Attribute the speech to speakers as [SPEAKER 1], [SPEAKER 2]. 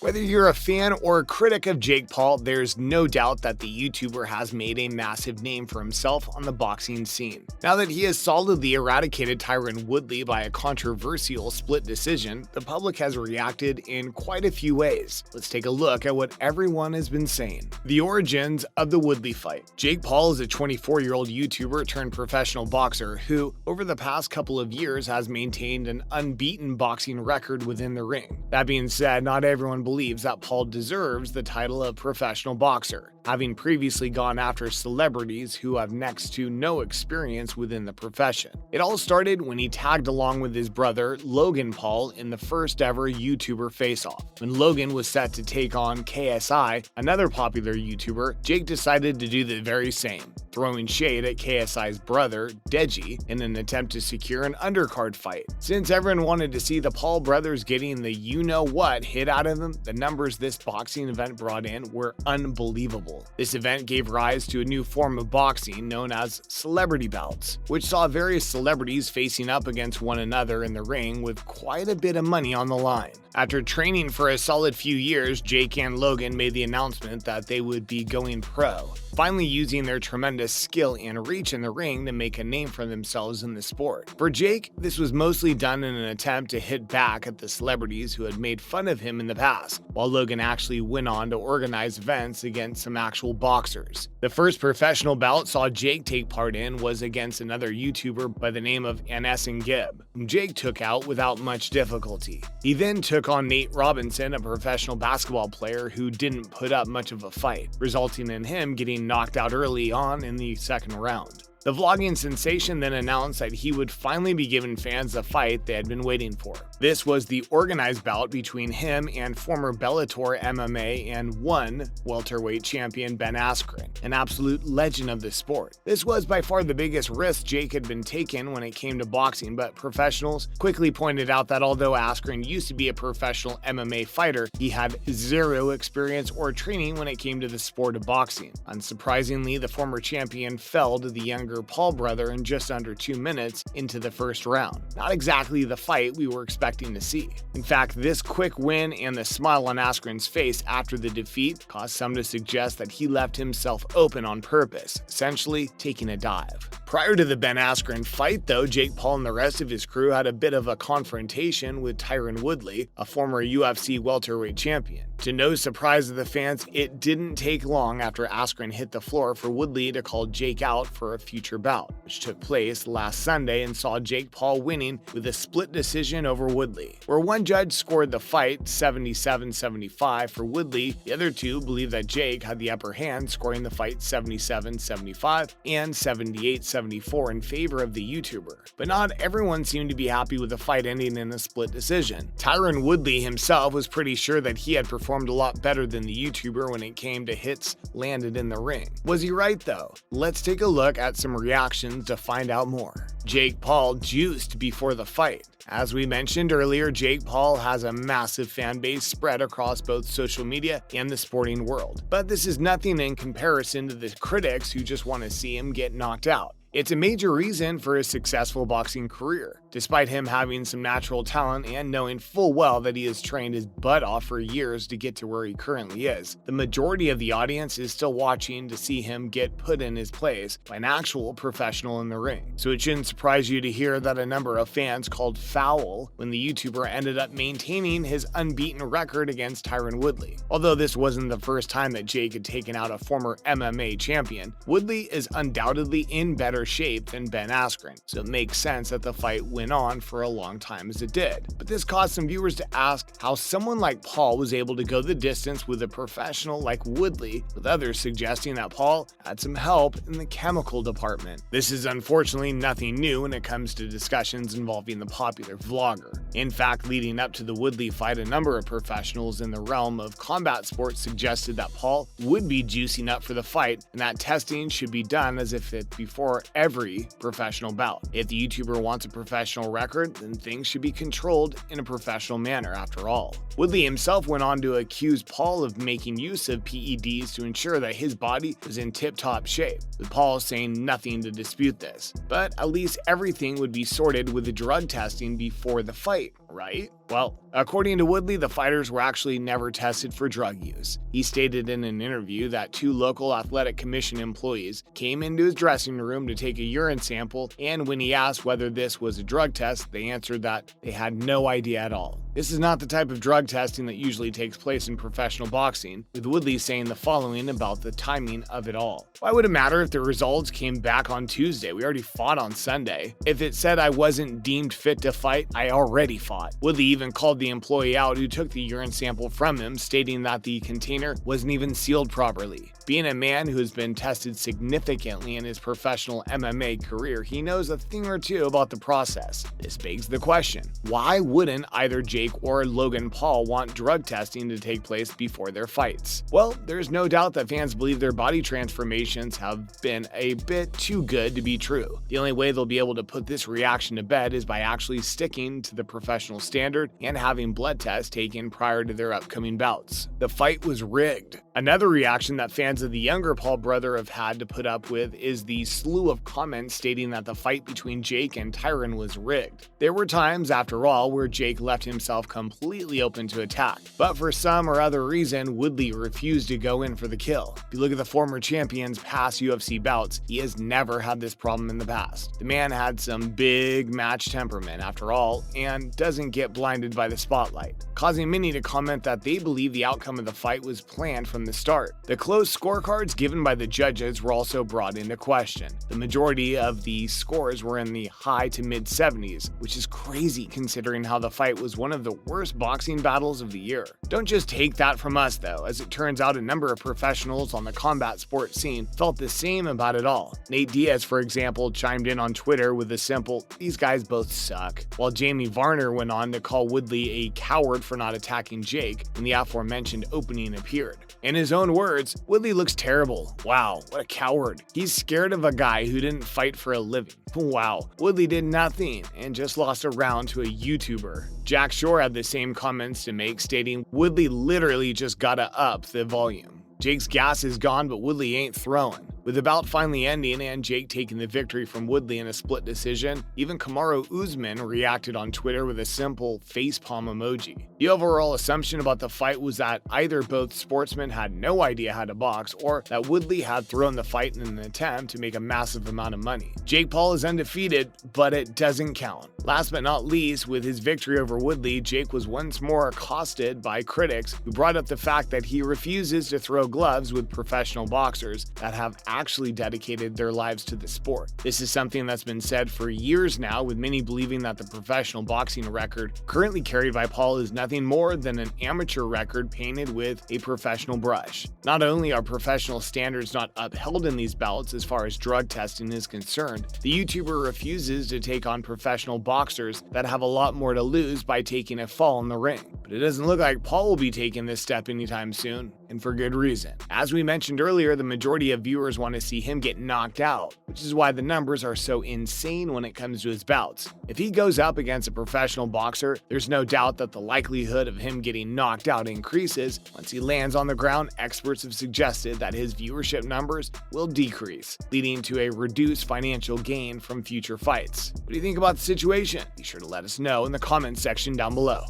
[SPEAKER 1] Whether you're a fan or a critic of Jake Paul, there's no doubt that the YouTuber has made a massive name for himself on the boxing scene. Now that he has solidly eradicated Tyron Woodley by a controversial split decision, the public has reacted in quite a few ways. Let's take a look at what everyone has been saying. The origins of the Woodley fight. Jake Paul is a 24-year-old YouTuber turned professional boxer who, over the past couple of years, has maintained an unbeaten boxing record within the ring. That being said, not everyone believes that Paul deserves the title of professional boxer, having previously gone after celebrities who have next to no experience within the profession. It all started when he tagged along with his brother, Logan Paul, in the first ever YouTuber face-off. When Logan was set to take on KSI, another popular YouTuber, Jake decided to do the very same, throwing shade at KSI's brother, Deji, in an attempt to secure an undercard fight. Since everyone wanted to see the Paul brothers getting the you-know-what hit out of them, the numbers this boxing event brought in were unbelievable. This event gave rise to a new form of boxing known as celebrity bouts, which saw various celebrities facing up against one another in the ring with quite a bit of money on the line. After training for a solid few years, Jake and Logan made the announcement that they would be going pro, finally using their tremendous skill and reach in the ring to make a name for themselves in the sport. For Jake, this was mostly done in an attempt to hit back at the celebrities who had made fun of him in the past, while Logan actually went on to organize events against some actual boxers. The first professional bout saw Jake take part in was against another YouTuber by the name of Anes and Gibb, whom Jake took out without much difficulty. He then took on Nate Robinson, a professional basketball player who didn't put up much of a fight, resulting in him getting knocked out early on in the second round. The vlogging sensation then announced that he would finally be giving fans the fight they had been waiting for. This was the organized bout between him and former Bellator MMA and one welterweight champion Ben Askren, an absolute legend of the sport. This was by far the biggest risk Jake had been taken when it came to boxing, but professionals quickly pointed out that although Askren used to be a professional MMA fighter, he had zero experience or training when it came to the sport of boxing. Unsurprisingly, the former champion fell to the younger Paul brother in just under 2 minutes into the first round. Not exactly the fight we were expecting to see. In fact, this quick win and the smile on Askren's face after the defeat caused some to suggest that he left himself open on purpose, essentially taking a dive. Prior to the Ben Askren fight, though, Jake Paul and the rest of his crew had a bit of a confrontation with Tyron Woodley, a former UFC welterweight champion. To no surprise of the fans, it didn't take long after Askren hit the floor for Woodley to call Jake out for a future bout, which took place last Sunday and saw Jake Paul winning with a split decision over Woodley. Where one judge scored the fight 77-75 for Woodley, the other two believe that Jake had the upper hand, scoring the fight 77-75 and 78-74 in favor of the YouTuber. But not everyone seemed to be happy with the fight ending in a split decision. Tyron Woodley himself was pretty sure that he had performed a lot better than the YouTuber when it came to hits landed in the ring. Was he right though? Let's take a look at some reactions to find out more. Jake Paul juiced before the fight. As we mentioned earlier, Jake Paul has a massive fan base spread across both social media and the sporting world. But this is nothing in comparison to the critics who just want to see him get knocked out. It's a major reason for his successful boxing career. Despite him having some natural talent and knowing full well that he has trained his butt off for years to get to where he currently is, the majority of the audience is still watching to see him get put in his place by an actual professional in the ring. So it shouldn't surprise you to hear that a number of fans called foul when the YouTuber ended up maintaining his unbeaten record against Tyron Woodley. Although this wasn't the first time that Jake had taken out a former MMA champion, Woodley is undoubtedly in better shape than Ben Askren, so it makes sense that the fight went on for a long time as it did. But this caused some viewers to ask how someone like Paul was able to go the distance with a professional like Woodley, with others suggesting that Paul had some help in the chemical department. This is unfortunately nothing new when it comes to discussions involving the popular vlogger. In fact, leading up to the Woodley fight, a number of professionals in the realm of combat sports suggested that Paul would be juicing up for the fight and that testing should be done as if it's before every professional bout. If the YouTuber wants a professional record, then things should be controlled in a professional manner after all. Woodley himself went on to accuse Paul of making use of PEDs to ensure that his body was in tip-top shape, with Paul saying nothing to dispute this. But at least everything would be sorted with the drug testing before the fight, right? Well, according to Woodley, the fighters were actually never tested for drug use. He stated in an interview that 2 local athletic commission employees came into his dressing room to take a urine sample, and when he asked whether this was a drug test, they answered that they had no idea at all. This is not the type of drug testing that usually takes place in professional boxing, with Woodley saying the following about the timing of it all. Why would it matter if the results came back on Tuesday? We already fought on Sunday. If it said I wasn't deemed fit to fight, I already fought. Woodley even called the employee out who took the urine sample from him, stating that the container wasn't even sealed properly. Being a man who has been tested significantly in his professional MMA career, he knows a thing or two about the process. This begs the question, why wouldn't either Jake or Logan Paul want drug testing to take place before their fights? Well, there's no doubt that fans believe their body transformations have been a bit too good to be true. The only way they'll be able to put this reaction to bed is by actually sticking to the professional standard and having blood tests taken prior to their upcoming bouts. The fight was rigged. Another reaction that fans of the younger Paul brother have had to put up with is the slew of comments stating that the fight between Jake and Tyron was rigged. There were times, after all, where Jake left himself completely open to attack, but for some or other reason, Woodley refused to go in for the kill. If you look at the former champion's past UFC bouts, he has never had this problem in the past. The man had some big match temperament, after all, and doesn't get blinded by the spotlight, causing many to comment that they believe the outcome of the fight was planned from the start. The close scorecards given by the judges were also brought into question. The majority of the scores were in the high to mid 70s, which is crazy considering how the fight was one of the worst boxing battles of the year. Don't just take that from us though, as it turns out a number of professionals on the combat sports scene felt the same about it all. Nate Diaz, for example, chimed in on Twitter with a simple, "These guys both suck," while Jamie Varner went on to call Woodley a coward for not attacking Jake when the aforementioned opening appeared. In his own words, Woodley looks terrible. Wow, what a coward. He's scared of a guy who didn't fight for a living. Wow, Woodley did nothing and just lost a round to a YouTuber. Jack Shore had the same comments to make, stating Woodley literally just gotta up the volume. Jake's gas is gone, but Woodley ain't throwing. With the bout finally ending and Jake taking the victory from Woodley in a split decision, even Kamaru Usman reacted on Twitter with a simple facepalm emoji. The overall assumption about the fight was that either both sportsmen had no idea how to box or that Woodley had thrown the fight in an attempt to make a massive amount of money. Jake Paul is undefeated, but it doesn't count. Last but not least, with his victory over Woodley, Jake was once more accosted by critics who brought up the fact that he refuses to throw gloves with professional boxers that have actually dedicated their lives to the sport. This is something that's been said for years now, with many believing that the professional boxing record currently carried by Paul is nothing more than an amateur record painted with a professional brush. Not only are professional standards not upheld in these bouts as far as drug testing is concerned, the YouTuber refuses to take on professional boxers that have a lot more to lose by taking a fall in the ring. But it doesn't look like Paul will be taking this step anytime soon, and for good reason. As we mentioned earlier, the majority of viewers want to see him get knocked out, which is why the numbers are so insane when it comes to his bouts. If he goes up against a professional boxer, there's no doubt that the likelihood of him getting knocked out increases. Once he lands on the ground, experts have suggested that his viewership numbers will decrease, leading to a reduced financial gain from future fights. What do you think about the situation? Be sure to let us know in the comments section down below.